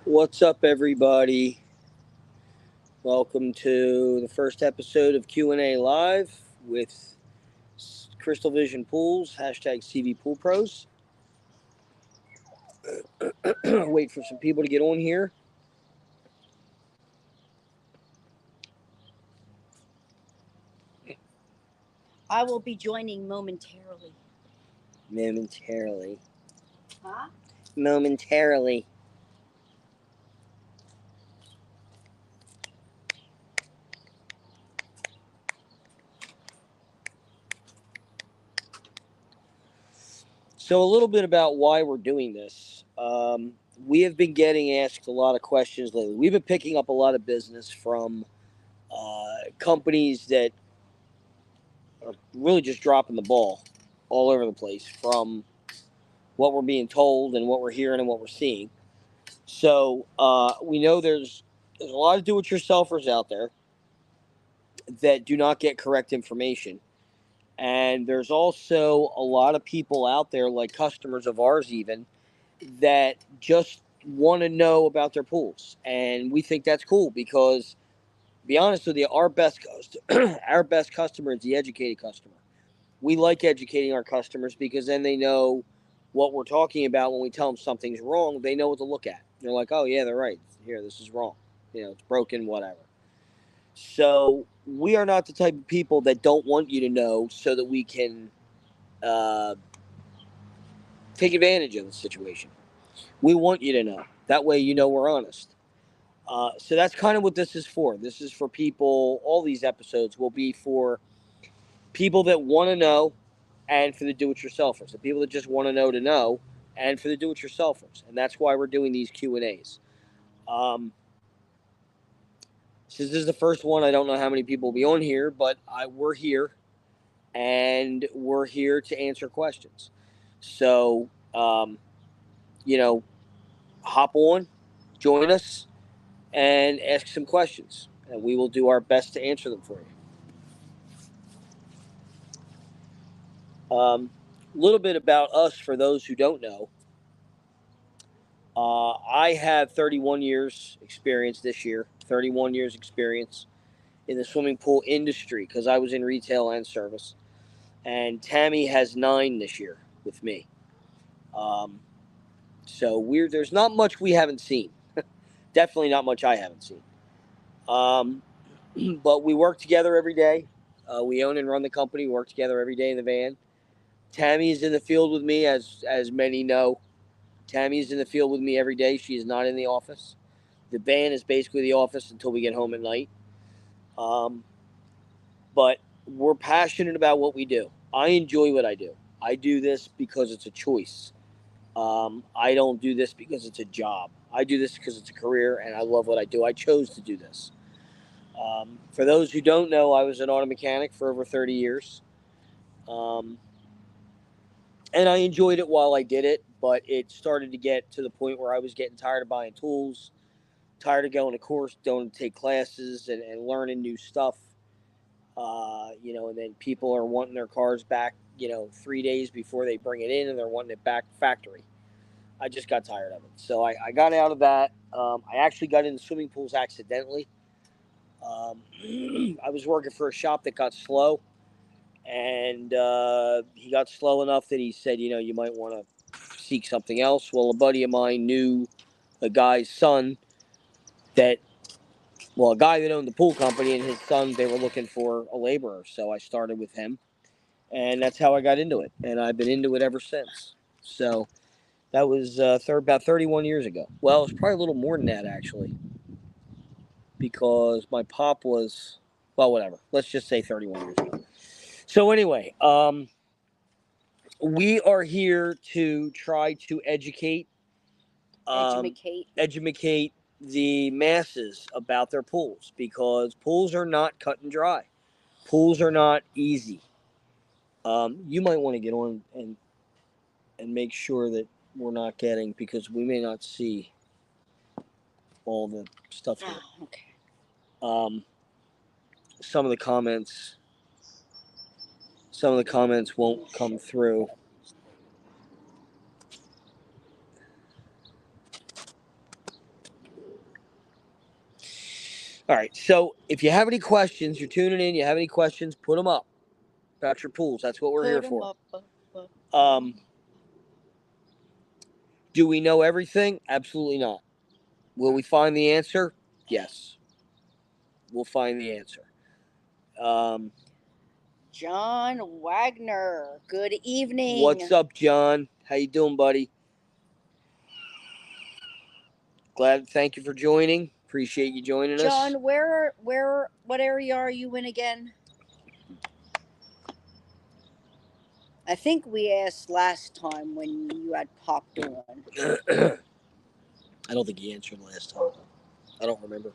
What's up, everybody? Welcome to the first episode of Q&A Live with Crystal Vision Pools, hashtag Cvpoolpros. Wait for some people to get on here. I will be joining momentarily. Momentarily. Huh? Momentarily. So a little bit about why we're doing this. We have been getting asked a lot of questions lately. We've been picking up a lot of business from companies that are really just dropping the ball all over the place from what we're being told and what we're hearing and what we're seeing. So we know there's a lot of do-it-yourselfers out there that do not get correct information. And there's also a lot of people out there, like customers of ours even, that just want to know about their pools. And we think that's cool because, to be honest with you, our best customer is the educated customer. We like educating our customers because then they know what we're talking about. When we tell them something's wrong, they know what to look at. They're like, oh, yeah, they're right. Here, this is wrong. It's broken, whatever. So we are not the type of people that don't want you to know so that we can take advantage of the situation. We want you to know. That way you know we're honest. So that's kind of what this is for. This is for people, all these episodes will be for people that want to know and for the do-it-yourselfers. The people that just want to know, and for the do-it-yourselfers. And that's why we're doing these Q&As. Since this is the first one, I don't know how many people will be on here, but we're here, and we're here to answer questions. So, hop on, join us, and ask some questions. And we will do our best to answer them for you. A little bit about us for those who don't know. I have 31 years experience this year, 31 years experience in the swimming pool industry because I was in retail and service. And Tammy has 9 this year with me. So there's not much we haven't seen. Definitely not much I haven't seen. But we work together every day. We own and run the company. We work together every day in the van. Tammy is in the field with me, as many know. Tammy is in the field with me every day. She is not in the office. The van is basically the office until we get home at night. But we're passionate about what we do. I enjoy what I do. I do this because it's a choice. I don't do this because it's a job. I do this because it's a career, and I love what I do. I chose to do this. For those who don't know, I was an auto mechanic for over 30 years. And I enjoyed it while I did it, but it started to get to the point where I was getting tired of buying tools, tired of going to course, going to take classes and learning new stuff. And then people are wanting their cars back, 3 days before they bring it in, and they're wanting it back factory. I just got tired of it. So I got out of that. I actually got into swimming pools accidentally. I was working for a shop that got slow. And he got slow enough that he said, you might want to seek something else. Well, a buddy of mine knew a guy's son a guy that owned the pool company, and his son, they were looking for a laborer. So I started with him, and that's how I got into it. And I've been into it ever since. So that was about 31 years ago. Well, it's probably a little more than that, actually, because my pop was, whatever. Let's just say 31 years ago. So anyway, we are here to try to educate the masses about their pools, because pools are not cut and dry. Pools are not easy. You might want to get on and make sure that we're not getting, because we may not see all the stuff here. Oh, okay. Some of the comments won't come through. All right. So if you have any questions, you're tuning in, you have any questions, put them up about your pools. That's what we're here for. Do we know everything? Absolutely not. Will we find the answer? Yes. We'll find the answer. John Wagner, good evening. What's up, John? How you doing, buddy? Thank you for joining. Appreciate you joining us. John, what area are you in again? I think we asked last time when you had popped on. I don't think he answered last time. I don't remember.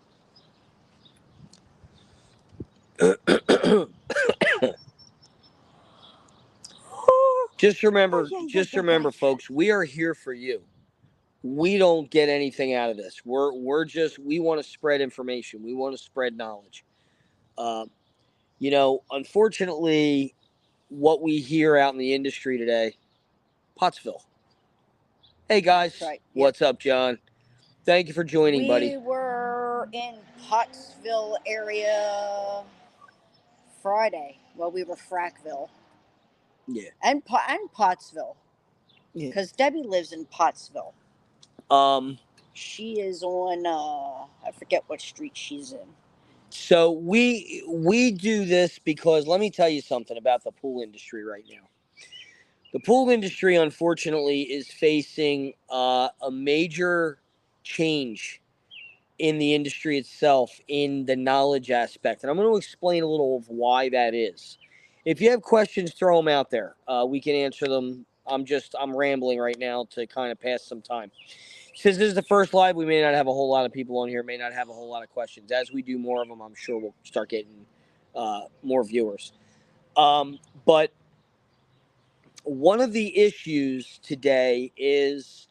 Just remember, folks, we are here for you. We don't get anything out of this. We want to spread information. We want to spread knowledge. Unfortunately, what we hear out in the industry today, Pottsville. Hey guys, right. What's up, John? Thank you for joining, buddy. We were in Pottsville area Friday. Well, we were Frackville. Yeah. And Pottsville. Yeah. Because Debbie lives in Pottsville. She is on I forget what street she's in. So we do this because let me tell you something about the pool industry right now. The pool industry, unfortunately, is facing a major change in the industry itself, in the knowledge aspect. And I'm going to explain a little of why that is. If you have questions, throw them out there. We can answer them. I'm rambling right now to kind of pass some time. Since this is the first live, we may not have a whole lot of people on here, may not have a whole lot of questions. As we do more of them, I'm sure we'll start getting more viewers. But one of the issues today is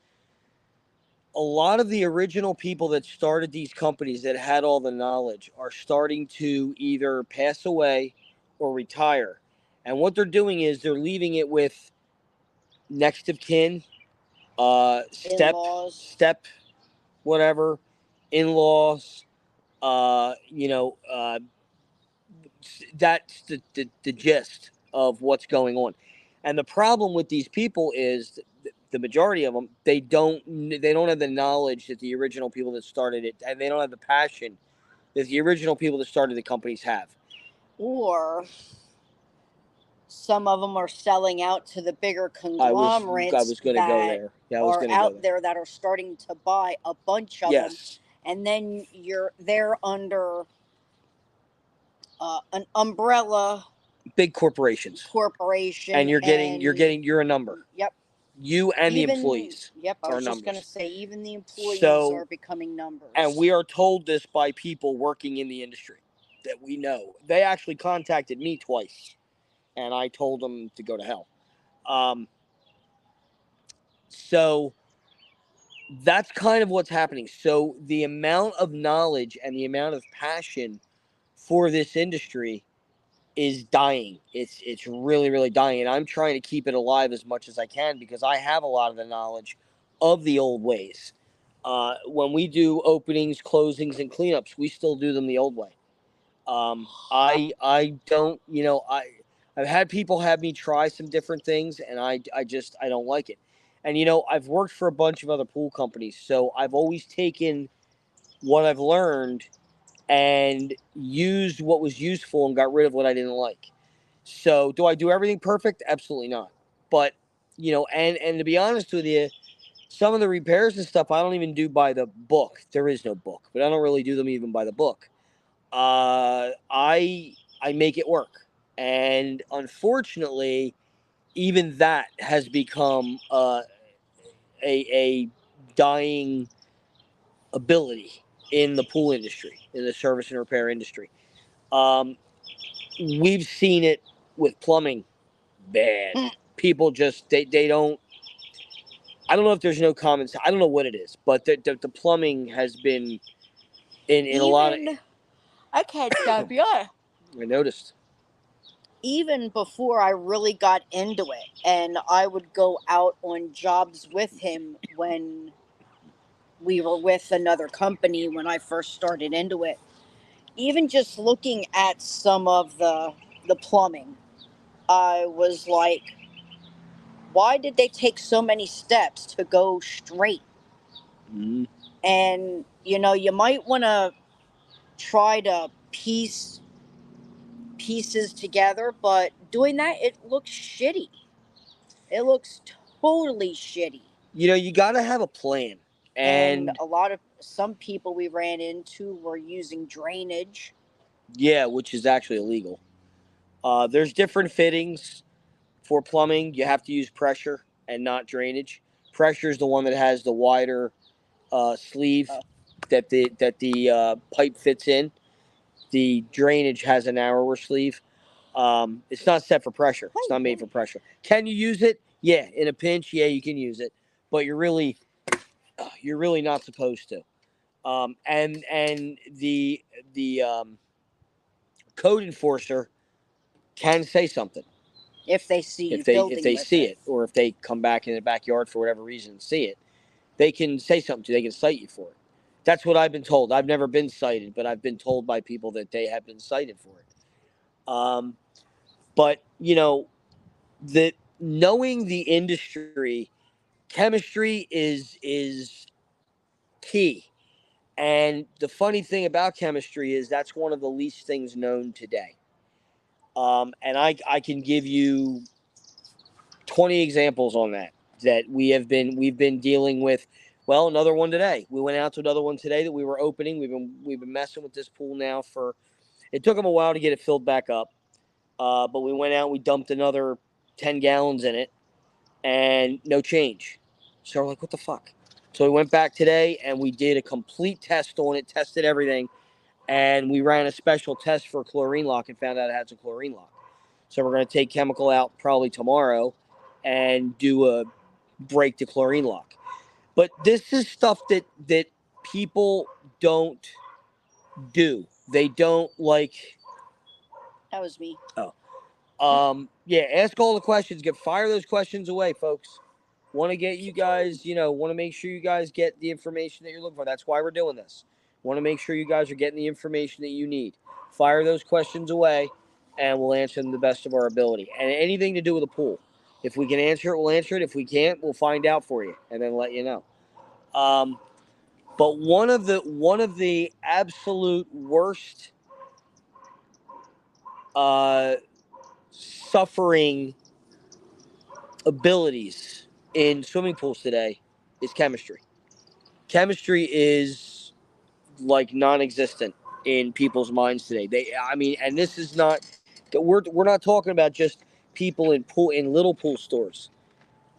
a lot of the original people that started these companies that had all the knowledge are starting to either pass away or retire. And what they're doing is they're leaving it with next of kin, step, whatever, in-laws, that's the gist of what's going on. And the problem with these people is the majority of them, they don't have the knowledge that the original people that started it, and they don't have the passion that the original people that started the companies have. Or some of them are selling out to the bigger conglomerates. I was going to go there. Yeah, are out there that are starting to buy a bunch of them, and then they're under an umbrella, big corporations, and you're a number. Yep. You and the employees. Yep, I was just going to say, even the employees are becoming numbers. And we are told this by people working in the industry that we know. They actually contacted me twice, and I told them to go to hell. So that's kind of what's happening. So the amount of knowledge and the amount of passion for this industry is dying. It's really, really dying. And I'm trying to keep it alive as much as I can because I have a lot of the knowledge of the old ways. When we do openings, closings, and cleanups, we still do them the old way. I don't, I've had people have me try some different things, and I don't like it. And, I've worked for a bunch of other pool companies, so I've always taken what I've learned and used what was useful and got rid of what I didn't like. So do I do everything perfect? Absolutely not. But, and to be honest with you, some of the repairs and stuff I don't even do by the book. There is no book, but I don't really do them even by the book. I make it work. And unfortunately, even that has become a dying ability in the pool industry, in the service and repair industry. We've seen it with plumbing bad. People just, they don't, I don't know if there's no comments. I don't know what it is, but the plumbing has been in a lot of... I can't stop you. I noticed. Even before I really got into it, and I would go out on jobs with him when we were with another company when I first started into it, even just looking at some of the plumbing, I was like, why did they take so many steps to go straight? Mm. And you might want to try to piece pieces together, but doing that, it looks shitty. It looks totally shitty. You got to have a plan. And And some people we ran into were using drainage. yeah, which is actually illegal. There's different fittings for plumbing. You have to use pressure and not drainage. Pressure is the one that has the wider sleeve Oh, that the pipe fits in. The drainage has a narrower sleeve. It's not set for pressure. It's hi, not made Billy. for pressure. Can you use it? Yeah, in a pinch, yeah, you can use it, but you're really not supposed to. And the code enforcer can say something If they see you if building they with see it. it, or if they come back in the backyard for whatever reason and see it, they can say something to you. They can cite you for it. That's what I've been told. I've never been cited, but I've been told by people that they have been cited for it. But the knowing the industry, chemistry is key. And the funny thing about chemistry is that's one of the least things known today. And I can give you 20 examples on that we've been dealing with. Well, another one today. We went out to another one today that we were opening. We've been messing with this pool now for. It took them a while to get it filled back up, but we went out. We dumped another 10 gallons in it, and no change. So we're like, what the fuck? So we went back today and we did a complete test on it, tested everything, and we ran a special test for chlorine lock and found out it had some chlorine lock. So we're going to take chemical out probably tomorrow and do a break the chlorine lock. But this is stuff that people don't do. They don't like. That was me. Oh, yeah. Ask all the questions. Fire those questions away, folks. Want to get you guys. Want to make sure you guys get the information that you're looking for. That's why we're doing this. Want to make sure you guys are getting the information that you need. Fire those questions away, and we'll answer them the best of our ability. And anything to do with a pool, if we can answer it, we'll answer it. If we can't, we'll find out for you and then let you know. But one of the absolute worst uh, suffering abilities in swimming pools today is chemistry. Chemistry is like non-existent in people's minds today. And this is not. We're not talking about just people in little pool stores.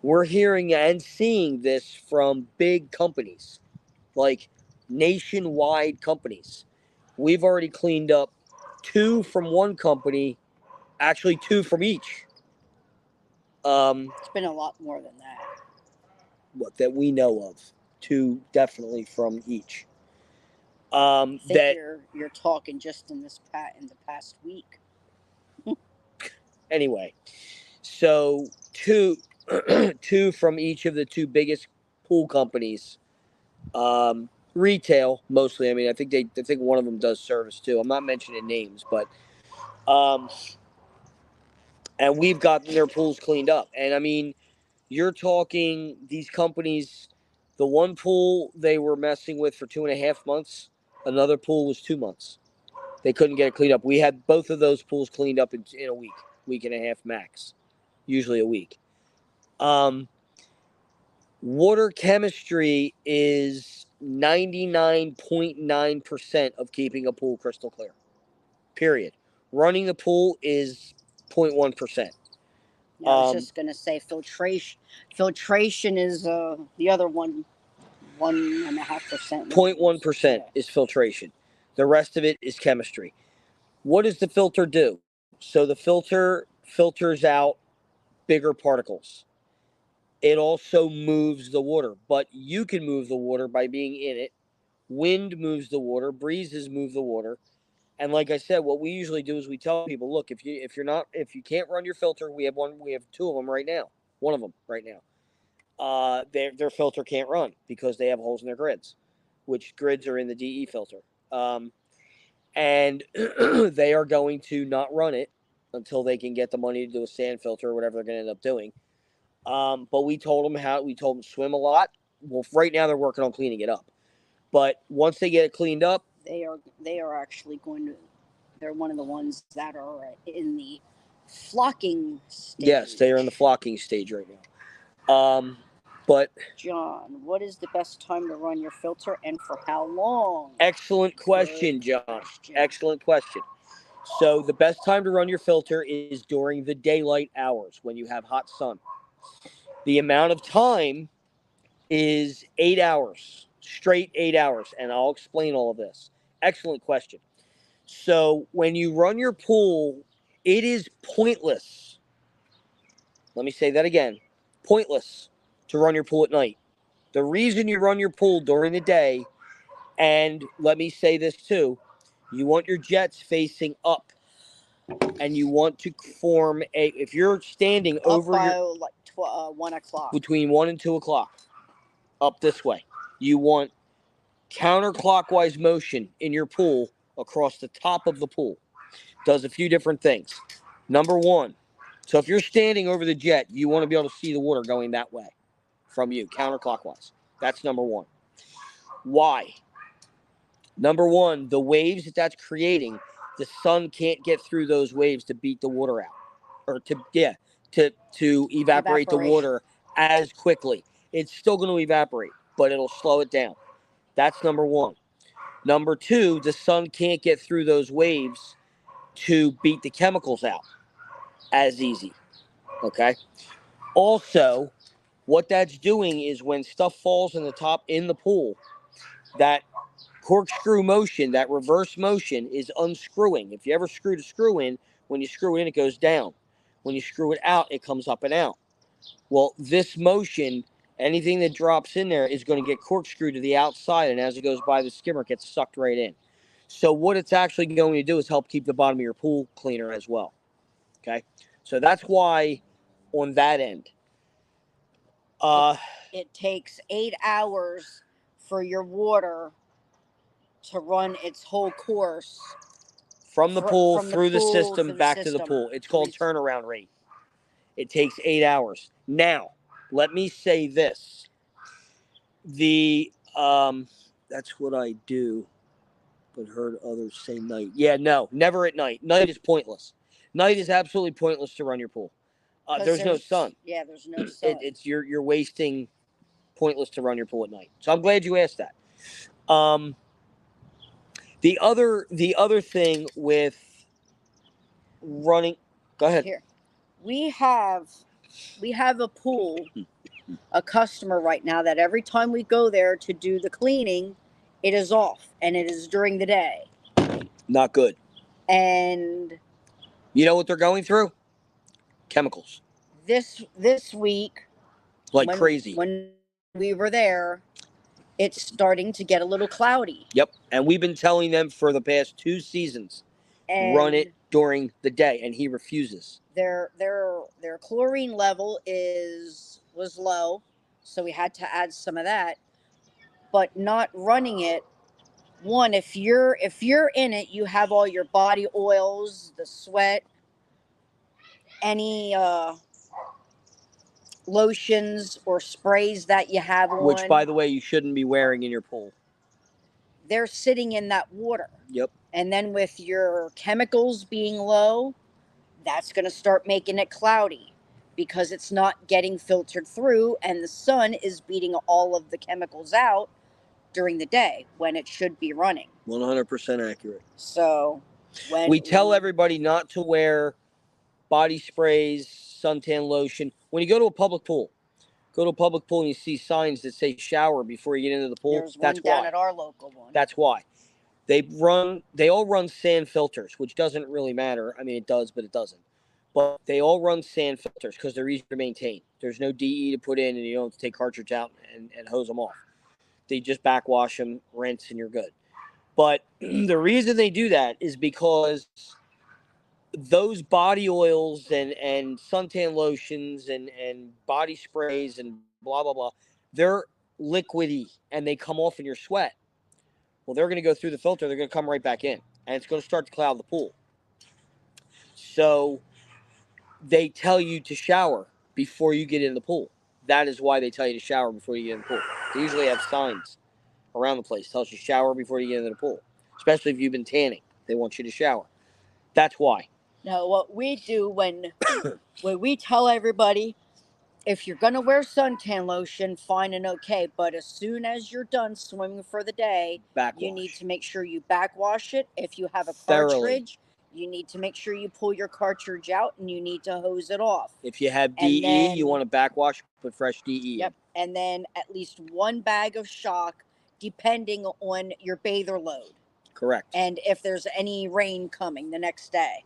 We're hearing and seeing this from big companies, like nationwide companies. We've already cleaned up two from one company, actually two from each. It's been a lot more than that. What that we know of, two definitely from each. I think That you're talking just in the past week. anyway. So two, two from each of the two biggest pool companies. Retail mostly. I mean, I think one of them does service too. I'm not mentioning names, but um, and we've gotten their pools cleaned up. And I mean, you're talking these companies. The one pool they were messing with for 2.5 months. Another pool was 2 months. They couldn't get it cleaned up. We had both of those pools cleaned up in a week and a half max, usually a week. Um, Water chemistry is 99.9% of keeping a pool crystal clear. Period. Running the pool is 0.1%. Yeah, I was Um, just gonna say filtration. Filtration is the other 1.5%, whatever it is. 0.1% Yeah. is filtration. The rest of it is chemistry. What does the filter do? So the filter filters out bigger particles. It also moves the water, but you can move the water by being in it. Wind moves the water, breezes move the water. And like I said, what we usually do is we tell people, look, if you can't run your filter, we have two of them right now. One of them right now. Their filter can't run because they have holes in their grids, which grids are in the DE filter. Um, and they are going to not run it until they can get the money to do a sand filter or whatever they're going to end up doing. But we told them to swim a lot. Well, right now they're working on cleaning it up. But once they get it cleaned up, they are actually going to. They're one of the ones that are in the flocking stage. Yes, they are in the flocking stage right now. But John, what is the best time to run your filter and for how long? Excellent question, John. Excellent question. So the best time to run your filter is during the daylight hours when you have hot sun. The amount of time is 8 hours, straight 8 hours, and I'll explain all of this. Excellent question. So when you run your pool, it is pointless. Let me say that again. Pointless to run your pool at night. The reason you run your pool during the day, and let me say this too, you want your jets facing up, and you want to form if you're standing up over by like 1 o'clock, between 1 and 2 o'clock, up this way, you want counterclockwise motion in your pool across the top of the pool. Does a few different things. Number one, so if you're standing over the jet, you want to be able to see the water going that way from you, counterclockwise. That's number one. Why? Number one, the waves that's creating, the sun can't get through those waves to beat the water out, or to evaporate the water as quickly. It's still going to evaporate, but it'll slow it down. That's number one. Number two, the sun can't get through those waves to beat the chemicals out as easy. Okay. Also, what that's doing is when stuff falls in the pool, that corkscrew motion, that reverse motion is unscrewing. If you ever screwed a screw in, when you screw it in, it goes down. When you screw it out, it comes up and out. Well, this motion, anything that drops in there is going to get corkscrewed to the outside, and as it goes by the skimmer, it gets sucked right in. So what it's actually going to do is help keep the bottom of your pool cleaner as well. Okay? So that's why on that end. It takes 8 hours for your water to run its whole course from the pool through the system back to the pool. It's called turnaround rate. It takes 8 hours. Now, let me say this. That's what I do, but heard others say night. Yeah, no, never at night. Night is pointless. Night is absolutely pointless to run your pool. There's no sun. Yeah, there's no sun. You're wasting. Pointless to run your pool at night. So I'm glad you asked that. The other thing with running. Go ahead. Here, we have a pool, a customer right now that every time we go there to do the cleaning, it is off, and it is during the day. Not good. And you know what they're going through? Chemicals. This week, crazy. When we were there, it's starting to get a little cloudy. Yep, and we've been telling them for the past 2 seasons, run it during the day, and he refuses. Their chlorine level was low, so we had to add some of that. But not running it. One, if you're in it, you have all your body oils, the sweat, any lotions or sprays that you have on. Which, by the way, you shouldn't be wearing in your pool. They're sitting in that water. Yep. And then with your chemicals being low, that's going to start making it cloudy because it's not getting filtered through, and the sun is beating all of the chemicals out during the day when it should be running. 100% accurate. So we tell everybody not to wear body sprays, suntan lotion. When you go to a public pool and you see signs that say shower before you get into the pool, that's one down at our local one. That's why. They all run sand filters, which doesn't really matter. I mean, it does, but it doesn't. But they all run sand filters because they're easy to maintain. There's no DE to put in, and you don't have to take cartridge out and hose them off. They just backwash them, rinse, and you're good. But the reason they do that is because those body oils and suntan lotions and body sprays and blah, blah, blah, they're liquidy and they come off in your sweat. Well, they're going to go through the filter. They're going to come right back in. and it's going to start to cloud the pool. So they tell you to shower before you get in the pool. That is why they tell you to shower before you get in the pool. They usually have signs around the place. Tells you shower before you get into the pool. Especially if you've been tanning. They want you to shower. That's why. Now, what we do when we tell everybody, if you're going to wear suntan lotion, fine and okay. But as soon as you're done swimming for the day, you need Backwash. to make sure you backwash it. If you have a Thoroughly. cartridge, you need to make sure you pull your cartridge out and you need to hose it off. If you have And DE, then- you want to backwash, put fresh DE Yep. in. And then at least one bag of shock, depending on your bather load. Correct. And if there's any rain coming the next day.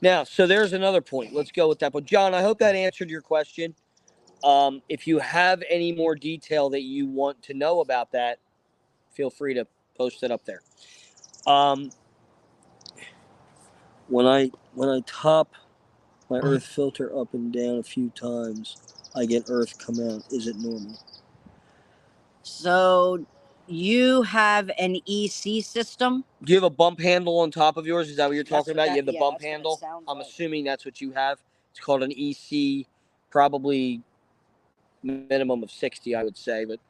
Now, so there's another point. Let's go with that. But John, I hope that answered your question. If you have any more detail that you want to know about that, feel free to post it up there. When I top my earth filter up and down a few times, I get earth come out. Is it normal? So you have an EC system? Do you have a bump handle on top of yours? Is that what you're talking about? That, You have the bump handle? I'm assuming that's what you have. It's called an EC, probably minimum of 60, I would say. But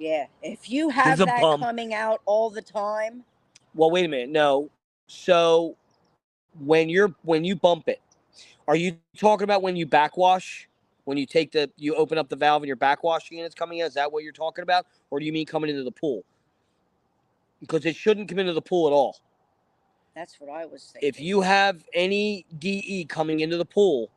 if you have that coming out all the time. Well, wait a minute. No. So when you bump it, are you talking about when you backwash? When you open up the valve and you're backwashing and it's coming out? Is that what you're talking about? Or do you mean coming into the pool? Because it shouldn't come into the pool at all. That's what I was thinking. If you have any DE coming into the pool,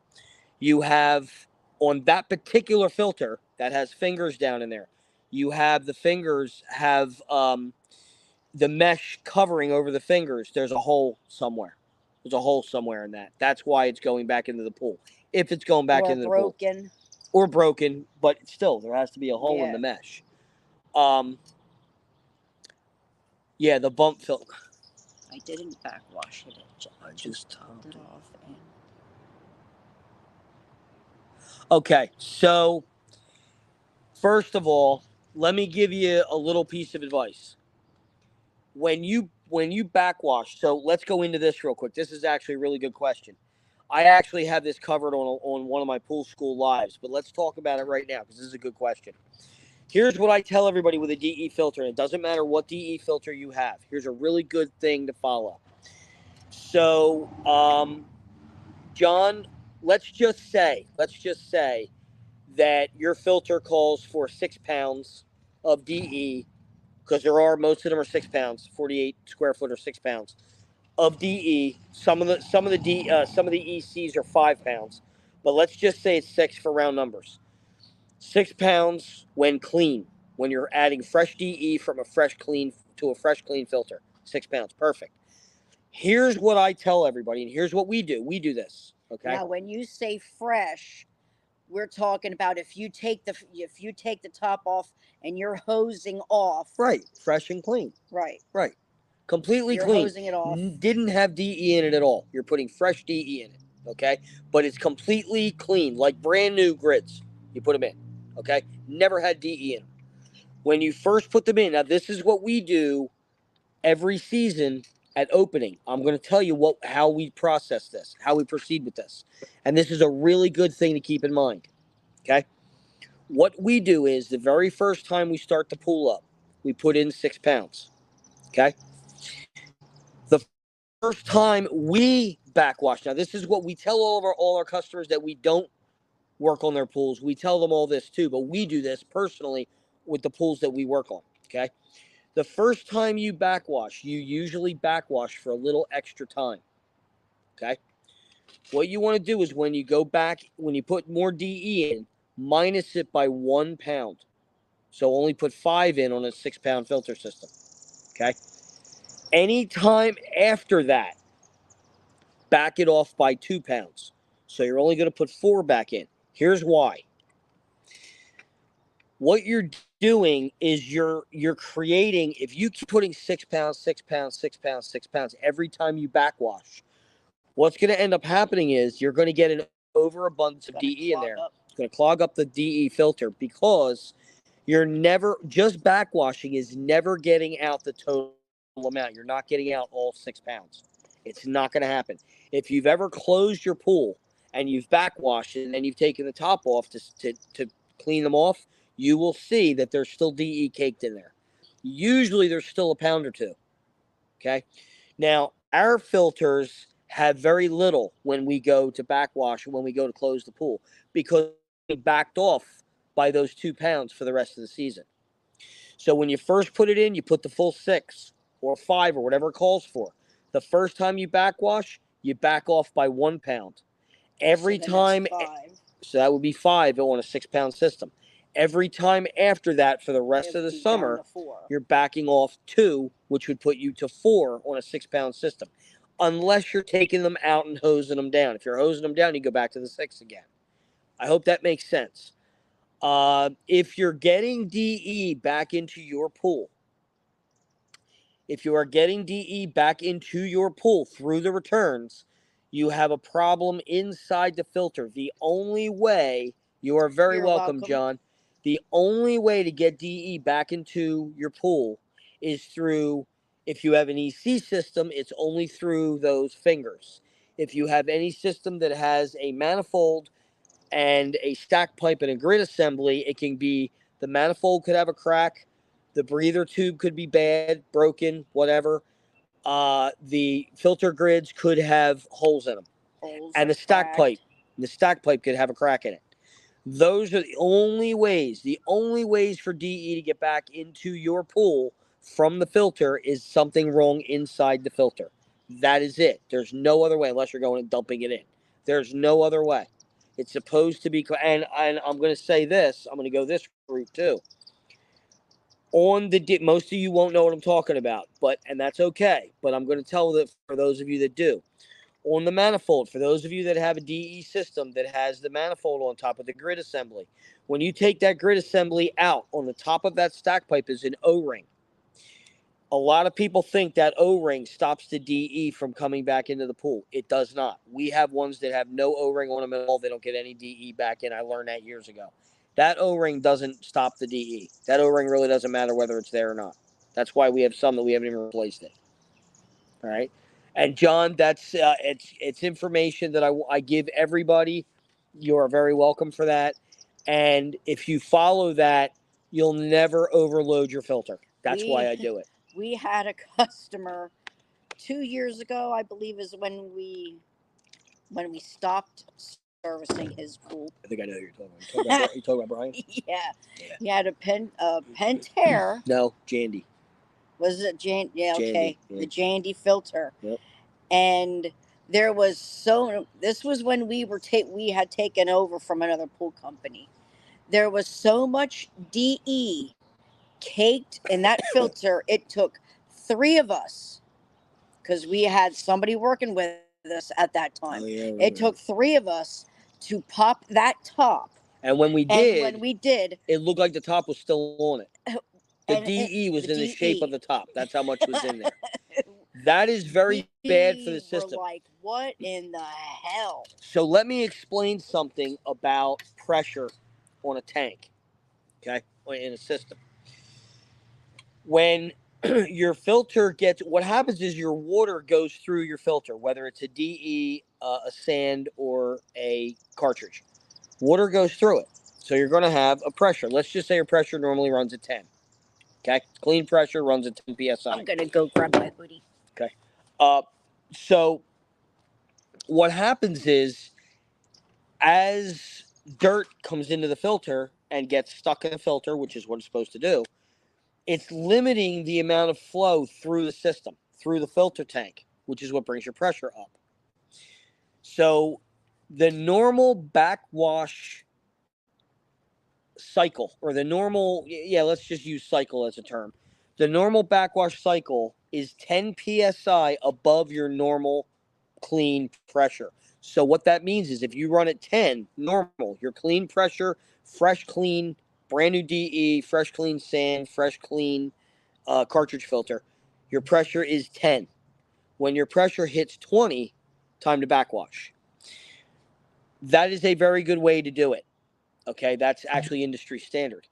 you have on that particular filter that has fingers down in there, you have the fingers have the mesh covering over the fingers. There's a hole somewhere. There's a hole somewhere in that. That's why it's going back into the pool. If it's going back into the pool. Or broken, but still, there has to be a hole in the mesh. Yeah, the bump filter. I didn't backwash it. I just topped it off. And... Okay, so first of all, let me give you a little piece of advice. When you backwash, so let's go into this real quick. This is actually a really good question. I actually have this covered on one of my pool school lives, but let's talk about it right now because this is a good question. Here's what I tell everybody with a DE filter, and it doesn't matter what DE filter you have. Here's a really good thing to follow. So, John, let's just say that your filter calls for 6 pounds of DE, because most of them are 6 pounds, 48 square foot or 6 pounds of DE. Some of the ECs are 5 pounds, but let's just say it's 6 for round numbers. 6 pounds when clean, when you're adding fresh DE from a fresh clean filter. 6 pounds, perfect. Here's what I tell everybody, and here's what we do. We do this, okay? Now, when you say fresh, we're talking about if you take the top off and you're hosing off. Right, fresh and clean. Right. Completely you're clean. Hosing it off. Didn't have DE in it at all. You're putting fresh DE in it, okay? But it's completely clean, like brand new grids. You put them in, okay? Never had DE in them. When you first put them in, now this is what we do every season at opening. I'm going to tell you how we process this, how we proceed with this. And this is a really good thing to keep in mind, okay? What we do is the very first time we start the pool up, we put in 6 pounds, okay? The first time we backwash, now this is what we tell all our customers that we don't work on their pools. We tell them all this too, but we do this personally with the pools that we work on, okay? The first time you backwash, you usually backwash for a little extra time, okay? What you want to do is when you go back, when you put more DE in, minus it by 1 pound. So only put 5 in on a 6 pound filter system, okay? Anytime after that, back it off by 2 pounds. So you're only going to put 4 back in. Here's why. What you're doing is you're creating, if you keep putting 6 pounds, 6 pounds, 6 pounds, 6 pounds every time you backwash, what's going to end up happening is you're going to get an overabundance of Gonna DE in clog there. up. It's going to clog up the DE filter because you're never, just backwashing is never getting out the total amount. You're not getting out all 6 pounds. It's not going to happen. If you've ever closed your pool and you've backwashed and then you've taken the top off to clean them off, you will see that there's still DE caked in there. Usually there's still a pound or two. Okay. Now, our filters have very little when we go to backwash or when we go to close the pool because we backed off by those 2 pounds for the rest of the season. So when you first put it in, you put the full 6 or 5 or whatever it calls for. The first time you backwash, you back off by 1 pound. Every time, so that would be 5 on a 6 pound system. Every time after that for the rest of the summer, you're backing off 2, which would put you to 4 on a 6 pound system. Unless you're taking them out and hosing them down. If you're hosing them down, you go back to the 6 again. I hope that makes sense. If you're getting DE back into your pool, if you are getting DE back into your pool through the returns, you have a problem inside the filter. The only way, you are very welcome, John. The only way to get DE back into your pool is through, if you have an EC system, it's only through those fingers. If you have any system that has a manifold and a stack pipe and a grid assembly, it can be the manifold could have a crack, the breather tube could be bad, broken, whatever. The filter grids could have holes in them, and the stack pipe could have a crack in it. Those are the only ways. The only ways for DE to get back into your pool from the filter is something wrong inside the filter. That is it. There's no other way unless you're going and dumping it in. There's no other way. It's supposed to be, and I'm going to say this. I'm going to go this route too. Most of you won't know what I'm talking about, and that's okay. But I'm going to tell that for those of you that do. On the manifold, for those of you that have a DE system that has the manifold on top of the grid assembly, when you take that grid assembly out, on the top of that stack pipe is an O-ring. A lot of people think that O-ring stops the DE from coming back into the pool. It does not. We have ones that have no O-ring on them at all. They don't get any DE back in. I learned that years ago. That O-ring doesn't stop the DE. That O-ring really doesn't matter whether it's there or not. That's why we have some that we haven't even replaced it. All right. And John, that's it's information that I give everybody. You are very welcome for that. And if you follow that, you'll never overload your filter. That's why I do it. We had a customer 2 years ago, I believe, is when we stopped servicing his pool. I think I know who you're talking about. You talking about Brian? Yeah. He had a Pentair. No, Jandy. Was it Jan? Yeah, okay. Jandy, yeah. The Jandy filter. Yep. And there was this was when we had taken over from another pool company. There was so much DE caked in that filter, it took 3 of us, because we had somebody working with us at that time. It took 3 of us to pop that top. And when we did, it looked like the top was still on it. The DE was in the shape of the top. That's how much was in there. That is very bad for the system. We're like, what in the hell? So let me explain something about pressure on a tank, okay, in a system. When your filter what happens is your water goes through your filter, whether it's a DE, a sand, or a cartridge. Water goes through it. So you're going to have a pressure. Let's just say your pressure normally runs at 10. Okay? Clean pressure runs at 10 PSI. I'm going to go grab my hoodie. Okay. So what happens is, as dirt comes into the filter and gets stuck in the filter, which is what it's supposed to do, it's limiting the amount of flow through the system, through the filter tank, which is what brings your pressure up. So the normal backwash cycle, or the normal, let's just use cycle as a term. The normal backwash cycle is 10 PSI above your normal clean pressure. So what that means is if you run at 10 normal, your clean pressure, fresh clean, brand new DE, fresh clean sand, fresh clean cartridge filter, your pressure is 10. When your pressure hits 20, time to backwash. That is a very good way to do it. Okay, that's actually industry standard.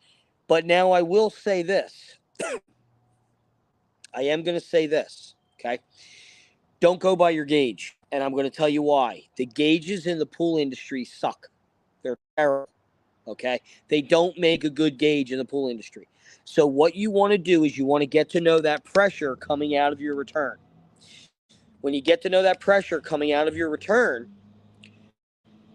But now I will say this. I am going to say this. Okay, don't go by your gauge, and I'm going to tell you why. The gauges in the pool industry suck. They're terrible. Okay, they don't make a good gauge in the pool industry. So what you want to do is you want to get to know that pressure coming out of your return. When you get to know that pressure coming out of your return,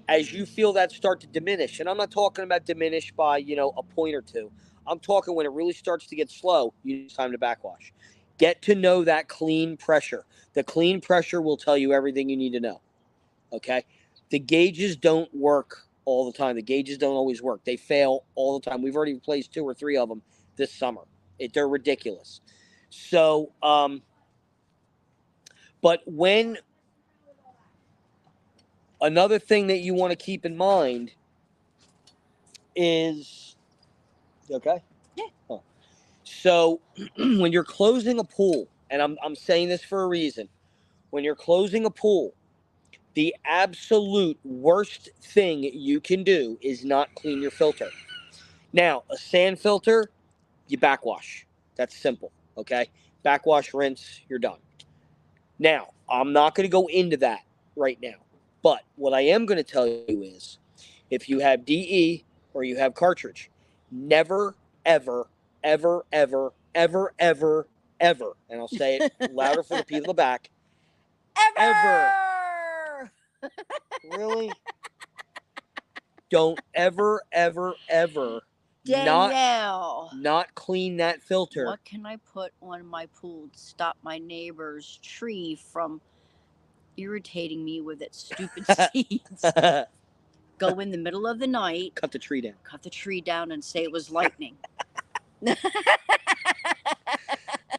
as you feel that start to diminish, and I'm not talking about diminish by, a point or two. I'm talking when it really starts to get slow, it's time to backwash. Get to know that clean pressure. The clean pressure will tell you everything you need to know. Okay? The gauges don't work all the time. The gauges don't always work. They fail all the time. We've already replaced 2 or 3 of them this summer. They're ridiculous. So, but when another thing that you want to keep in mind is, okay? Yeah. Oh. So when you're closing a pool, and I'm saying this for a reason, when you're closing a pool, the absolute worst thing you can do is not clean your filter. Now, a sand filter, you backwash. That's simple, okay? Backwash, rinse, you're done. Now, I'm not going to go into that right now. But what I am going to tell you is if you have DE or you have cartridge, never, ever, ever, ever, ever, ever, ever, and I'll say it louder for the people in the back, Ever! really, don't ever, ever, ever Danielle, not clean that filter. what can I put on my pool to stop my neighbor's tree from irritating me with its stupid seeds? Go in the middle of the night, Cut the tree down, and say it was lightning.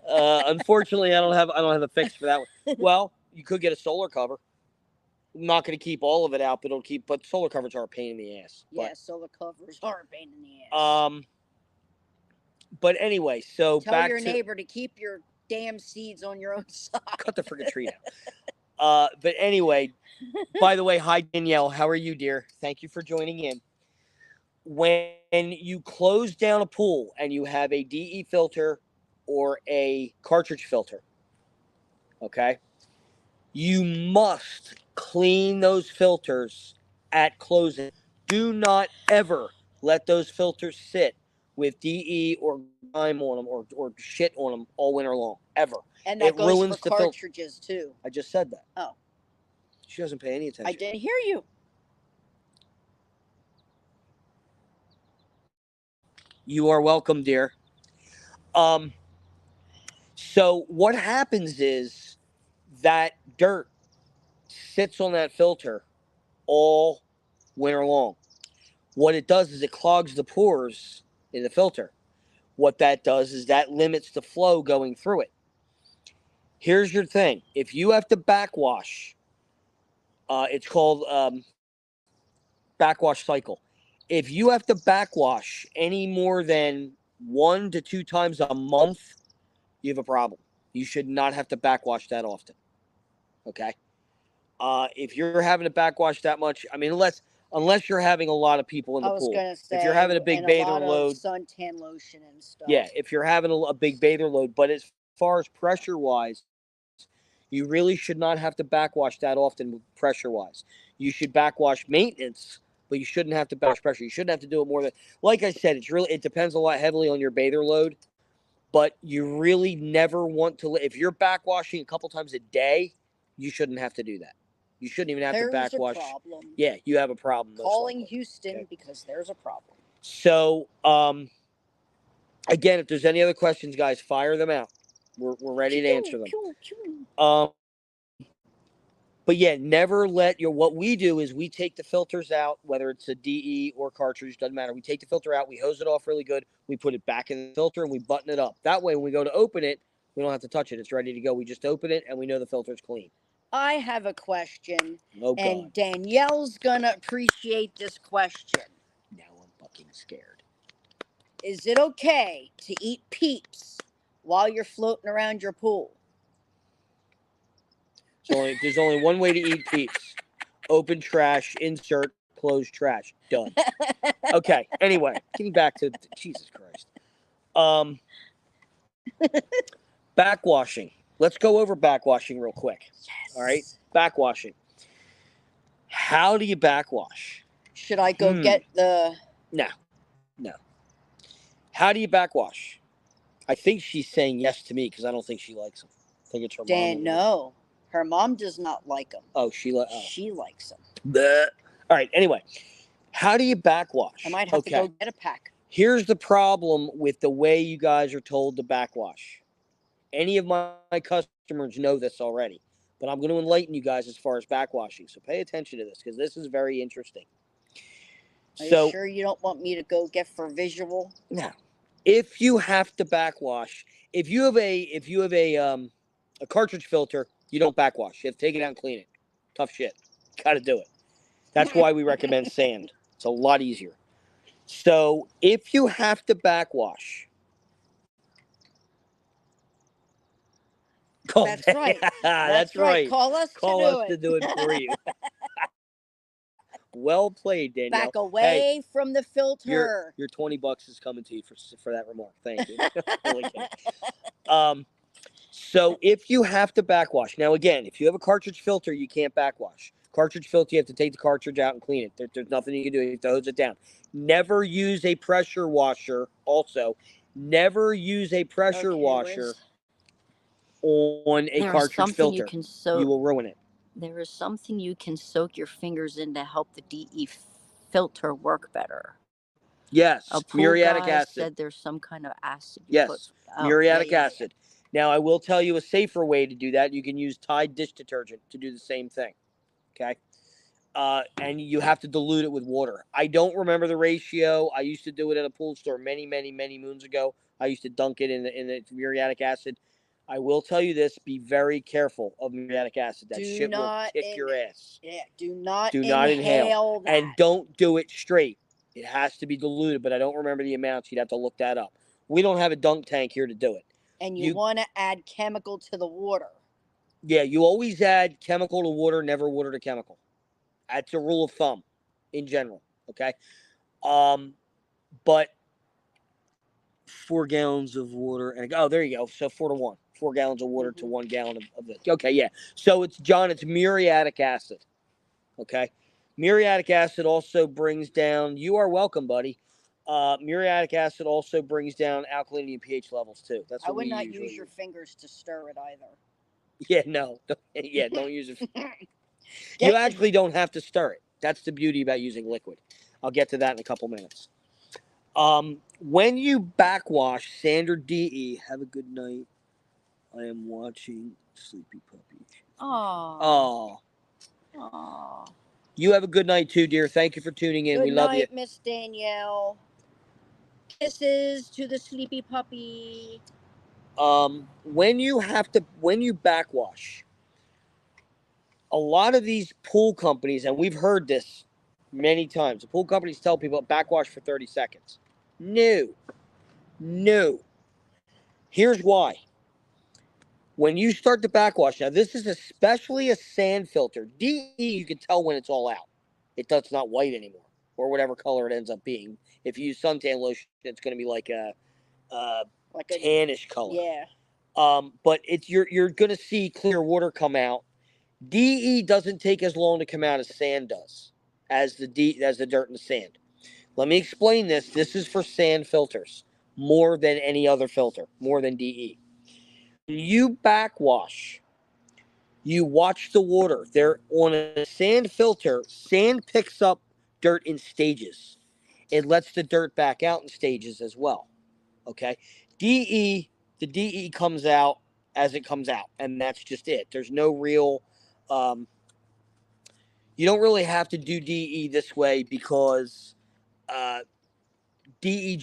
Unfortunately, I don't have a fix for that one. Well, you could get a solar cover. I'm not going to keep all of it out, but but solar covers are a pain in the ass. Yeah, solar covers are a pain in the ass. But anyway, so tell your neighbor to keep your damn seeds on your own side. Cut the freaking tree down. But anyway, by the way, hi Danielle, how are you, dear? Thank you for joining in. When you close down a pool and you have a DE filter or a cartridge filter, okay, you must clean those filters at closing. Do not ever let those filters sit with DE or grime on them or shit on them all winter long, ever. And that goes for cartridges too. I just said that. Oh. She doesn't pay any attention. I didn't hear you. You are welcome, dear. So what happens is that dirt sits on that filter all winter long. What it does is it clogs the pores in the filter. What that does is that limits the flow going through it. Here's your thing. If you have to backwash, it's called backwash cycle. If you have to backwash any more than 1 to 2 times a month, you have a problem. You should not have to backwash that often. Okay? If you're having to backwash that much, I mean, unless you're having a lot of people in the pool. I was going to say, if you're having a big bather load, suntan lotion and stuff. Yeah, if you're having a big bather load, but as far as pressure wise, you really should not have to backwash that often pressure wise. You should backwash maintenance, but you shouldn't have to backwash pressure. You shouldn't have to do it more than, like I said, it depends a lot heavily on your bather load, but you really never want to, if you're backwashing a couple times a day, you shouldn't have to do that. You shouldn't even have to backwash. There's a problem. Yeah, you have a problem. Calling Houston because there's a problem. So, again, if there's any other questions, guys, fire them out. We're ready to answer them. But yeah, never let what we do is we take the filters out, whether it's a DE or cartridge, doesn't matter. We take the filter out, we hose it off really good, we put it back in the filter, and we button it up. That way, when we go to open it, we don't have to touch it. It's ready to go. We just open it, and we know the filter's clean. I have a question, oh, God. And Danielle's going to appreciate this question. Now I'm fucking scared. Is it okay to eat peeps while you're floating around your pool? There's only one way to eat peeps. Open trash, insert, closed trash. Done. Okay. Anyway, getting back to Jesus Christ. Backwashing. Let's go over backwashing real quick. Yes. All right. Backwashing. How do you backwash? Should I go get the? No. How do you backwash? I think she's saying yes to me because I don't think she likes them. I think it's her mom. Dan, no, her mom does not like them. Oh, she likes them. Bleh. All right. Anyway, how do you backwash? I might have to go get a pack. Here's the problem with the way you guys are told to backwash. Any of my customers know this already, but I'm going to enlighten you guys as far as backwashing. So pay attention to this because this is very interesting. Are you sure you don't want me to go get for visual? No. If you have to backwash, if you have a cartridge filter, you don't backwash. You have to take it out and clean it. Tough shit. Got to do it. That's why we recommend sand. It's a lot easier. So if you have to backwash, that's right. That's right. Call us to do it for you. Well played, Danielle. Back away from the filter. Your $20 is coming to you for that remark. Thank you. Really so if you have to backwash, now again, if you have a cartridge filter, you can't backwash. Cartridge filter, you have to take the cartridge out and clean it. There's nothing you can do. You have to hose it down. Never use a pressure washer. Also, never use a pressure washer on a cartridge filter. You will ruin it. There is something you can soak your fingers in to help the DE filter work better. Yes, muriatic acid. Said there's some kind of acid. Muriatic acid. Now, I will tell you a safer way to do that. You can use Tide dish detergent to do the same thing. Okay? And you have to dilute it with water. I don't remember the ratio. I used to do it at a pool store many, many, many moons ago. I used to dunk it in the muriatic acid. I will tell you this: be very careful of muriatic acid. That shit will kick your ass. Yeah, do not inhale that. And don't do it straight. It has to be diluted, but I don't remember the amounts. You'd have to look that up. We don't have a dunk tank here to do it. And you want to add chemical to the water. Yeah, you always add chemical to water, never water to chemical. That's a rule of thumb in general, okay? But 4 gallons of water, and there you go. So 4 to 1. 4 gallons of water to 1 gallon of this. Okay, yeah. So it's muriatic acid, okay? Muriatic acid also brings down, you are welcome, buddy. Muriatic acid also brings down alkalinity and pH levels too. That's what I would not use your fingers to stir it either. Yeah, no. Don't use it. You actually don't have to stir it. That's the beauty about using liquid. I'll get to that in a couple minutes. When you backwash sand or DE, have a good night. I am watching Sleepy Puppy. Oh. You have a good night too, dear. Thank you for tuning in. We love you. Good night, Miss Danielle. Kisses to the Sleepy Puppy. When you backwash, a lot of these pool companies, and we've heard this many times, the pool companies tell people backwash for 30 seconds. No. Here's why. When you start to backwash, now this is especially a sand filter. DE, you can tell when it's all out. It's not white anymore, or whatever color it ends up being. If you use suntan lotion, it's going to be like a tannish color. Yeah. But you're going to see clear water come out. DE doesn't take as long to come out as sand does, as the dirt and the sand. Let me explain this. This is for sand filters more than any other filter, more than DE. When you backwash, you watch the water. They're on a sand filter. Sand picks up dirt in stages. It lets the dirt back out in stages as well. Okay? The DE comes out as it comes out, and that's just it. There's no real you don't really have to do DE this way because DE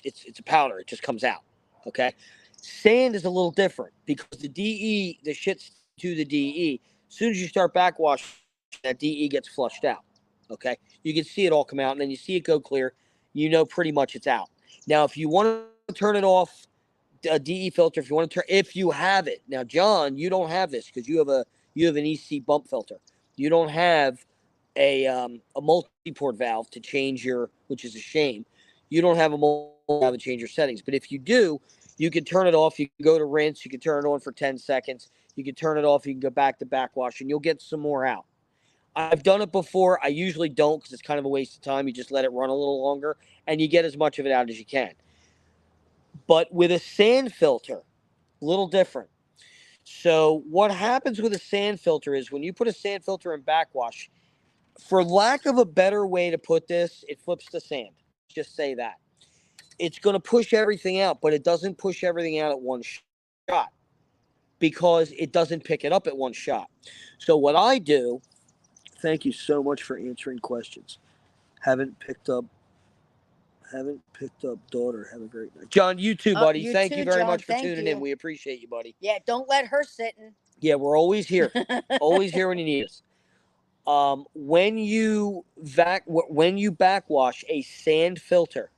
it's a powder. It just comes out. Okay? Sand is a little different because the shit's to the DE. As soon as you start backwashing, that DE gets flushed out. Okay? You can see it all come out, and then you see it go clear. You know pretty much it's out. Now, if you want to turn it off, a DE filter, if you have it. Now, John, you don't have this because you have an EC bump filter. You don't have a multi-port valve to change your, which is a shame. You don't have a multi-valve to change your settings, but if you do, you can turn it off. You can go to rinse. You can turn it on for 10 seconds. You can turn it off. You can go back to backwash, and you'll get some more out. I've done it before. I usually don't because it's kind of a waste of time. You just let it run a little longer, and you get as much of it out as you can. But with a sand filter, a little different. So what happens with a sand filter is when you put a sand filter in backwash, for lack of a better way to put this, it flips the sand. Let's just say that. It's going to push everything out, but it doesn't push everything out at one shot because it doesn't pick it up at one shot. So what I do, thank you so much for answering questions. Haven't picked up daughter. Have a great night. John, you too, buddy. You Thank too, you very John. much for Thank tuning you. in. We appreciate you, buddy. Yeah, don't let her sitting. Yeah, we're always here. Always here when you need us. When you backwash a sand filter,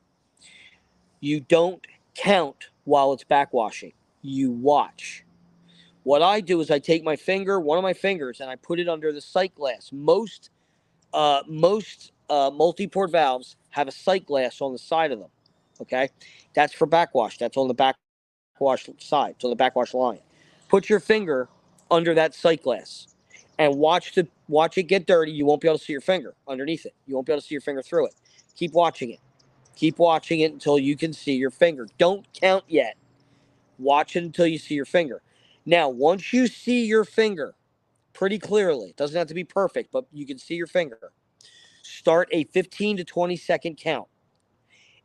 you don't count while it's backwashing. You watch. What I do is I take my finger, one of my fingers, and I put it under the sight glass. Most multi-port valves have a sight glass on the side of them. Okay, that's for backwash. That's on the backwash side. It's on the backwash line. Put your finger under that sight glass and watch it get dirty. You won't be able to see your finger underneath it. You won't be able to see your finger through it. Keep watching it. Keep watching it until you can see your finger. Don't count yet. Watch it until you see your finger. Now, once you see your finger pretty clearly, it doesn't have to be perfect, but you can see your finger, start a 15 to 20-second count.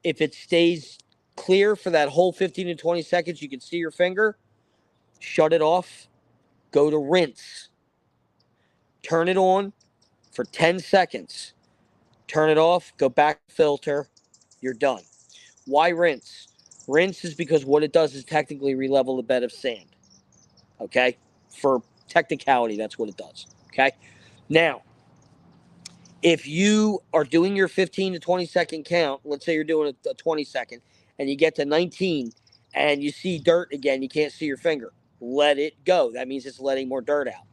If it stays clear for that whole 15 to 20 seconds, you can see your finger, shut it off, go to rinse. Turn it on for 10 seconds. Turn it off, go back to filter, you're done. Why rinse? Rinse is because what it does is technically re-level the bed of sand. Okay? For technicality, that's what it does. Okay? Now, if you are doing your 15 to 20-second count, let's say you're doing a 20-second, and you get to 19 and you see dirt again, you can't see your finger, let it go. That means it's letting more dirt out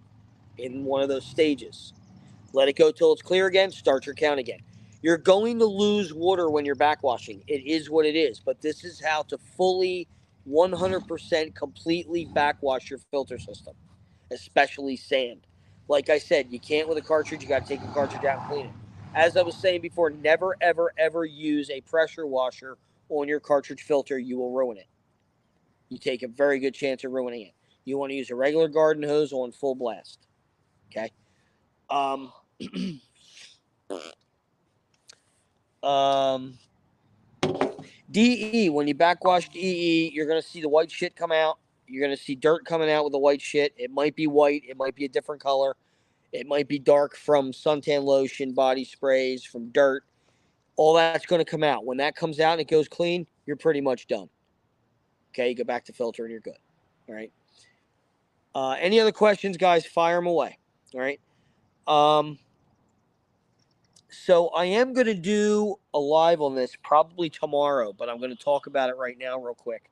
in one of those stages. Let it go till it's clear again, start your count again. You're going to lose water when you're backwashing. It is what it is, but this is how to fully 100% completely backwash your filter system, especially sand. Like I said, you can't with a cartridge. You got to take the cartridge out and clean it. As I was saying before, never, ever, ever use a pressure washer on your cartridge filter. You will ruin it. You take a very good chance of ruining it. You want to use a regular garden hose on full blast. Okay? Um, um, DE, when you backwash DE, you're going to see the white shit come out. You're going to see dirt coming out with the white shit. It might be white. It might be a different color. It might be dark from suntan lotion, body sprays, from dirt. All that's going to come out. When that comes out and it goes clean, you're pretty much done. Okay, you go back to filter and you're good. All right. Any other questions, guys? Fire them away. All right. So I am going to do a live on this probably tomorrow, but I'm going to talk about it right now real quick.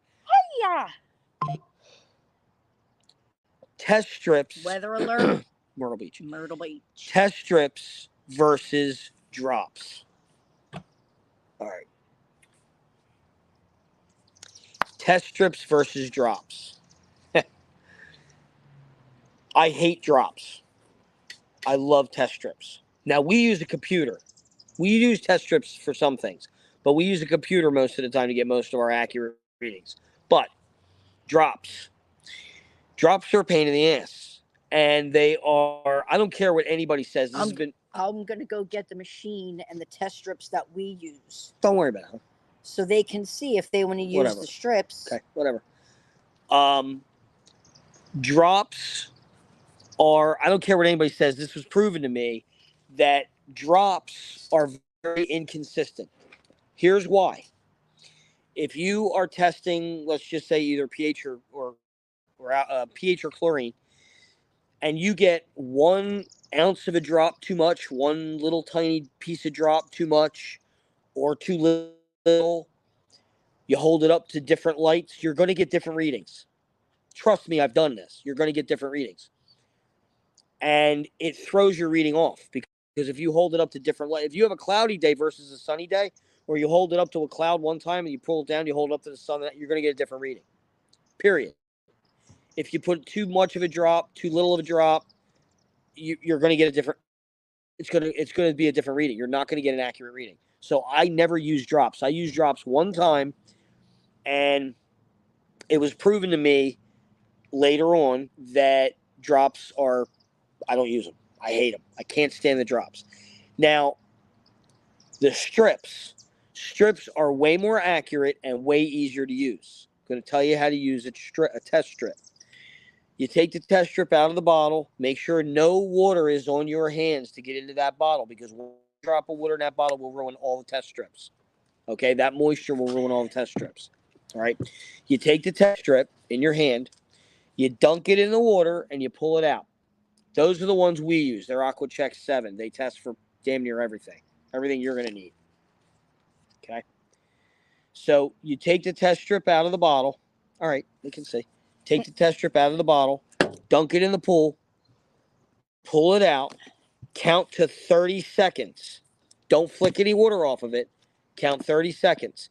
Yeah. Test strips. Weather alert. Myrtle Beach. Myrtle Beach. Test strips versus drops. All right. Test strips versus drops. I hate drops. I love test strips. Now, we use a computer. We use test strips for some things, but we use a computer most of the time to get most of our accurate readings. But drops. Drops are a pain in the ass. And they are, I don't care what anybody says. This has been. I'm going to go get the machine and the test strips that we use. Don't worry about it. So they can see if they want to use the strips. Okay, whatever. Drops are, I don't care what anybody says. This was proven to me that drops are very inconsistent. Here's why. If you are testing, let's just say either pH or pH or chlorine, and you get 1 ounce of a drop too much, one little tiny piece of drop too much, or too little, you hold it up to different lights, you're going to get different readings. Trust me, I've done this. You're going to get different readings. And it throws your reading off because Because if you hold it up to different light, if you have a cloudy day versus a sunny day, or you hold it up to a cloud one time and you pull it down, you hold it up to the sun, you're going to get a different reading. Period. If you put too much of a drop, too little of a drop, you're going to get a different. It's going to be a different reading. You're not going to get an accurate reading. So I never use drops. I use drops one time, and it was proven to me later on that drops are. I don't use them. I hate them. I can't stand the drops. Now, the strips. Strips are way more accurate and way easier to use. I'm going to tell you how to use a test strip. You take the test strip out of the bottle. Make sure no water is on your hands to get into that bottle, because one drop of water in that bottle will ruin all the test strips. Okay, that moisture will ruin all the test strips. All right, you take the test strip in your hand, you dunk it in the water, and you pull it out. Those are the ones we use. They're AquaCheck 7. They test for damn near everything you're going to need. Okay, so you take the test strip out of the bottle. All right, you can see. Take the test strip out of the bottle, dunk it in the pool, pull it out, count to 30 seconds. Don't flick any water off of it. Count 30 seconds.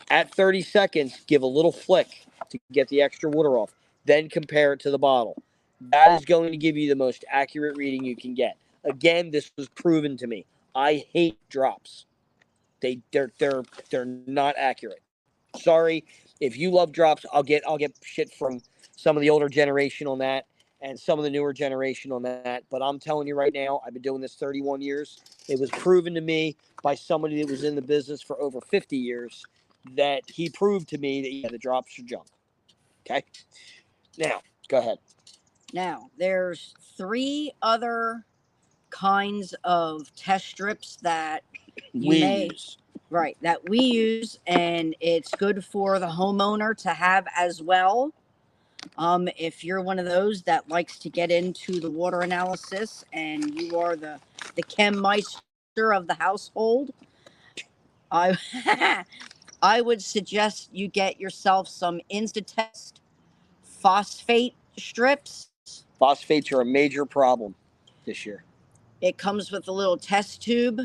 At 30 seconds, give a little flick to get the extra water off. Then compare it to the bottle. That is going to give you the most accurate reading you can get. Again, this was proven to me. I hate drops. They're not accurate. Sorry, if you love drops, I'll get shit from some of the older generation on that and some of the newer generation on that. But I'm telling you right now, I've been doing this 31 years. It was proven to me by somebody that was in the business for over 50 years that he proved to me that, yeah, the drops are junk. Okay? Now, go ahead. Now, there's 3 other kinds of test strips that use. that we use, and it's good for the homeowner to have as well. If you're one of those that likes to get into the water analysis and you are the chem meister of the household, I I would suggest you get yourself some Instatest phosphate strips. Phosphates are a major problem this year. It comes with a little test tube,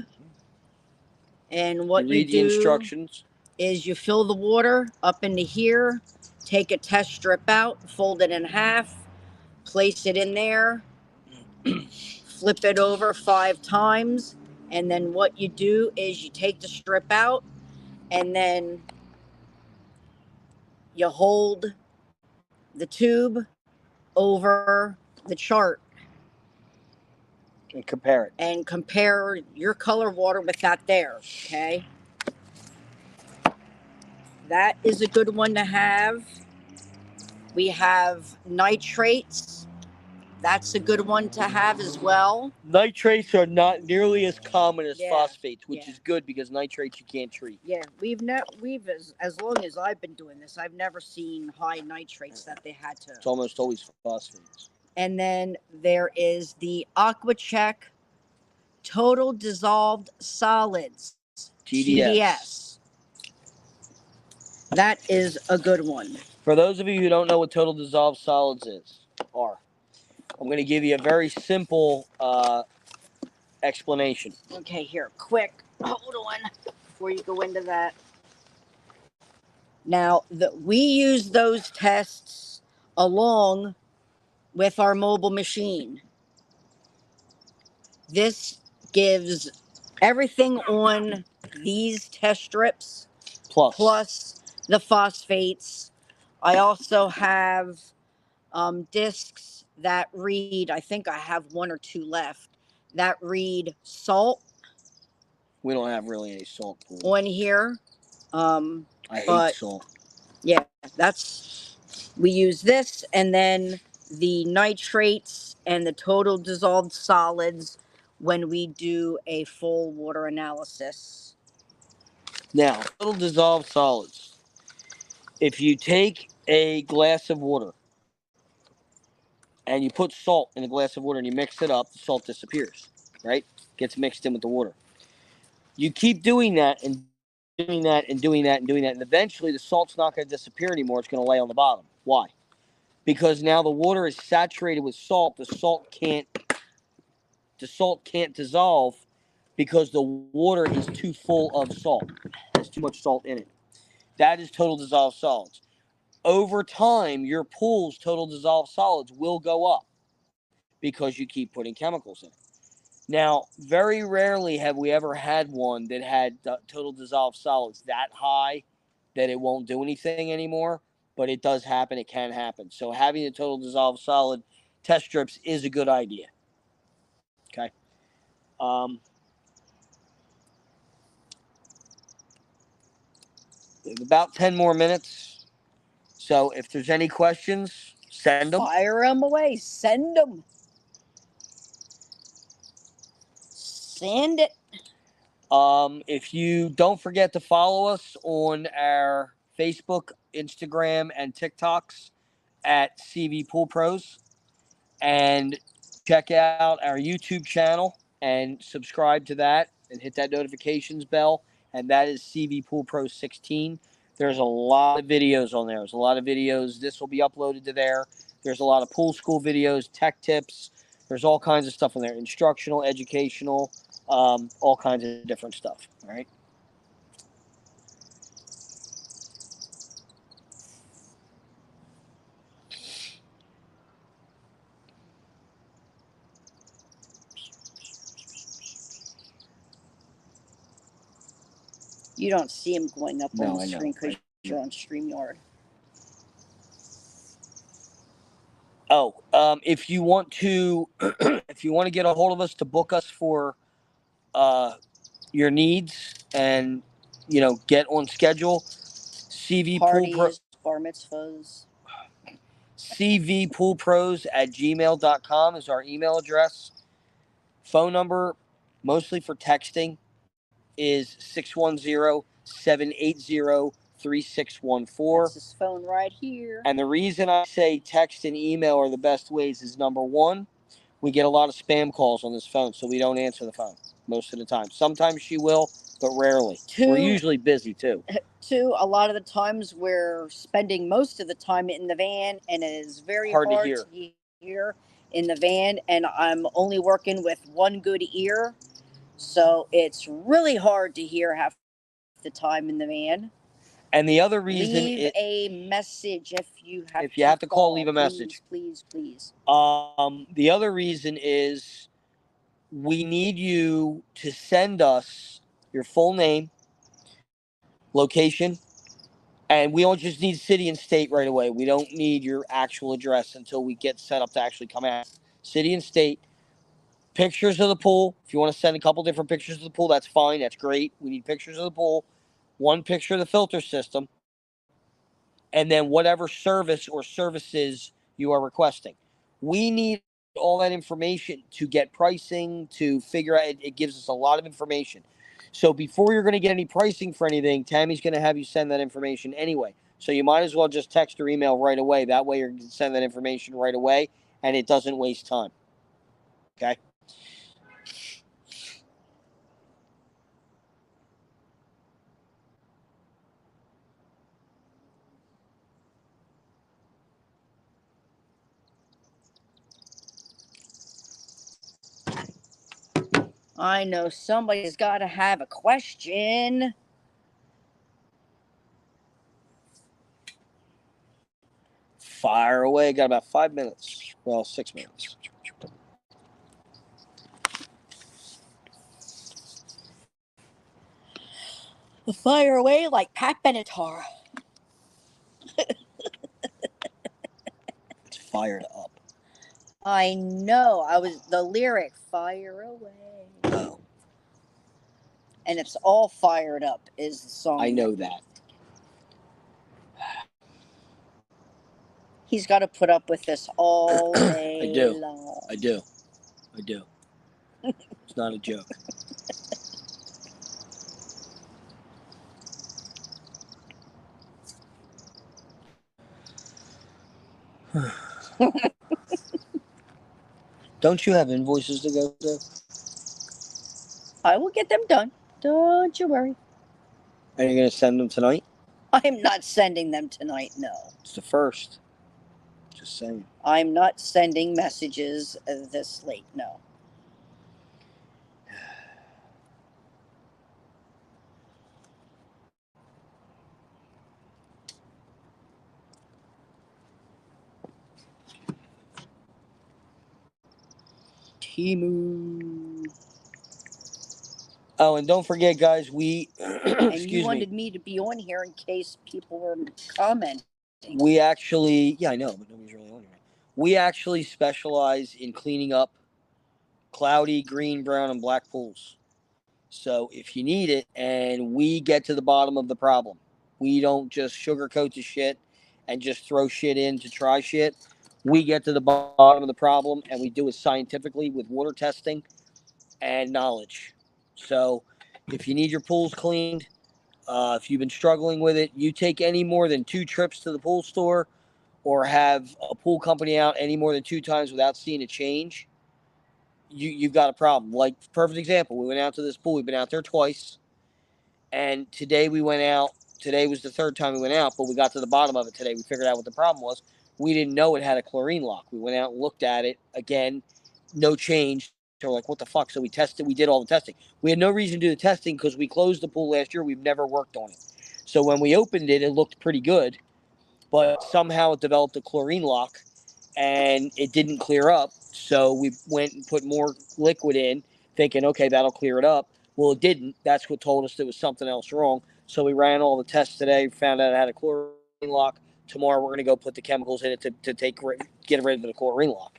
and what you read the instructions is you fill the water up into here, take a test strip out, fold it in half, place it in there, flip it over 5 times, and then what you do is you take the strip out, and then you hold the tube over the chart and compare it. and compare your color water with that there, okay? That is a good one to have. We have nitrates. That's a good one to have as well. Nitrates are not nearly as common as phosphates, which is good because nitrates you can't treat. Yeah, we've as long as I've been doing this, I've never seen high nitrates that they had to. It's almost always phosphates. And then there is the AquaCheck Total Dissolved Solids, TDS. That is a good one. For those of you who don't know what Total Dissolved Solids are, I'm going to give you a very simple explanation. Okay, here, quick. Hold on before you go into that. Now, we use those tests along with our mobile machine. This gives everything on these test strips plus the phosphates. I also have discs that read, I think I have 1 or 2 left, that read salt. We don't have really any salt on here. I hate salt. Yeah, we use this, and then the nitrates and the total dissolved solids when we do a full water analysis. Now, total dissolved solids. If you take a glass of water and you put salt in a glass of water and you mix it up, the salt disappears, right? Gets mixed in with the water. You keep doing that and doing that and doing that and doing that, and eventually the salt's not going to disappear anymore. It's going to lay on the bottom. Why? Because now the water is saturated with salt. The salt can't the salt can't dissolve because the water is too full of salt. There's too much salt in it. That is total dissolved solids. Over time, your pool's total dissolved solids will go up because you keep putting chemicals in it. Now, very rarely have we ever had one that had total dissolved solids that high that it won't do anything anymore, but it does happen. It can happen. So having the total dissolved solid test strips is a good idea. Okay. We have about 10 more minutes. So if there's any questions, send them. Fire them away. Send them. Send it. If you don't forget to follow us on our Facebook, Instagram, and TikToks at Cvpoolpros, and check out our YouTube channel and subscribe to that and hit that notifications bell, and that is Cvpoolpros 16. There's a lot of videos on there. There's a lot of videos. This will be uploaded to there. There's a lot of pool school videos, tech tips. There's all kinds of stuff on there, instructional, educational, all kinds of different stuff. All right. You don't see them going up No, on the screen because you're on StreamYard. Oh, if you want to, if you want to get a hold of us to book us for your needs and get on schedule, Parties, bar mitzvahs. cvpoolpros@gmail.com is our email address. Phone number, mostly for texting, is 610-780-3614. That's his phone right here. And the reason I say text and email are the best ways is, number one, we get a lot of spam calls on this phone, so we don't answer the phone most of the time. Sometimes she will, but rarely. We're usually busy too. Two, a lot of the times we're spending most of the time in the van, and it is very hard to hear in the van, and I'm only working with one good ear, so it's really hard to hear half the time in the van. And the other reason, leave a message if you have to call. Leave a message, please. The other reason is we need you to send us your full name, location, and we don't just need city and state right away. We don't need your actual address until we get set up to actually come out. City and state, pictures of the pool. If you want to send a couple different pictures of the pool, that's fine. That's great. We need pictures of the pool, one picture of the filter system, and then whatever service or services you are requesting. We need all that information to get pricing, to figure out. It gives us a lot of information. So before you're going to get any pricing for anything, Tammy's going to have you send that information anyway. So you might as well just text or email right away. That way you're going to send that information right away, and it doesn't waste time. Okay? I know somebody's got to have a question. Fire away. Got about 5 minutes. Well, 6 minutes. Fire away like Pat Benatar. It's fired up. I know. I was the lyric, fire away. Oh. And it's all fired up is the song. I know that. He's got to put up with this all day long. I do. It's not a joke. Don't you have invoices to go to? I will get them done. Don't you worry. Are you going to send them tonight? I'm not sending them tonight, no. It's the first. Just saying. I'm not sending messages this late, no. Timu. Oh, and don't forget, guys, we And you excuse me. wanted me to be on here in case people were commenting. We actually, yeah, I know, but nobody's really on here. We actually specialize in cleaning up cloudy green, brown, and black pools. So if you need it, and we get to the bottom of the problem, we don't just sugarcoat the shit and just throw shit in to try shit. We get to the bottom of the problem, and we do it scientifically with water testing and knowledge. So if you need your pools cleaned, if you've been struggling with it, you take any more than 2 trips to the pool store or have a pool company out any more than 2 times without seeing a change, you've got a problem. Like, perfect example, we went out to this pool. We've been out there twice, and today we went out. Today was the third time we went out, but we got to the bottom of it today. We figured out what the problem was. We didn't know it had a chlorine lock. We went out and looked at it again, no change. So we're like, what the fuck? So we tested. We did all the testing. We had no reason to do the testing because we closed the pool last year. We've never worked on it. So when we opened it, it looked pretty good, but somehow it developed a chlorine lock and it didn't clear up. So we went and put more liquid in, thinking, okay, that'll clear it up. Well, it didn't. That's what told us there was something else wrong. So we ran all the tests today, found out it had a chlorine lock. Tomorrow we're going to go put the chemicals in it to get rid of the chlorine lock.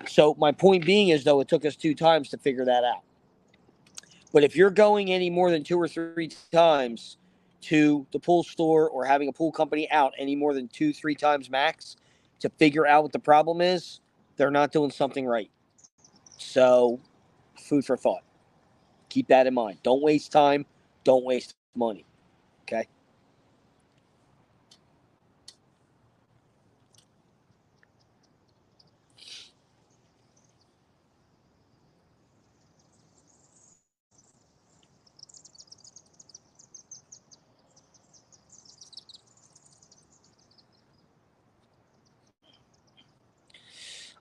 So my point being is, though, it took us 2 times to figure that out. But if you're going any more than 2 or 3 times to the pool store or having a pool company out any more than 2, 3 times max to figure out what the problem is, they're not doing something right. So, food for thought. Keep that in mind. Don't waste time. Don't waste money. Okay.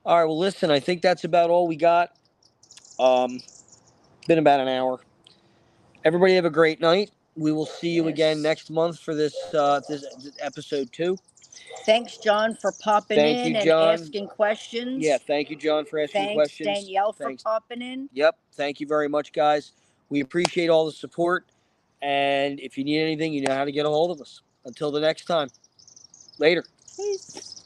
All right. Well, listen, I think that's about all we got. Um, been about an hour. Everybody have a great night. We will see you again next month for this episode 2. Thanks, John, for popping Thank in you, and John. asking questions. Yeah, thank you, John, for asking Thanks, questions. Danielle, for Thanks. popping in. Yep. Thank you very much, guys. We appreciate all the support. And if you need anything, you know how to get a hold of us. Until the next time. Later. Peace.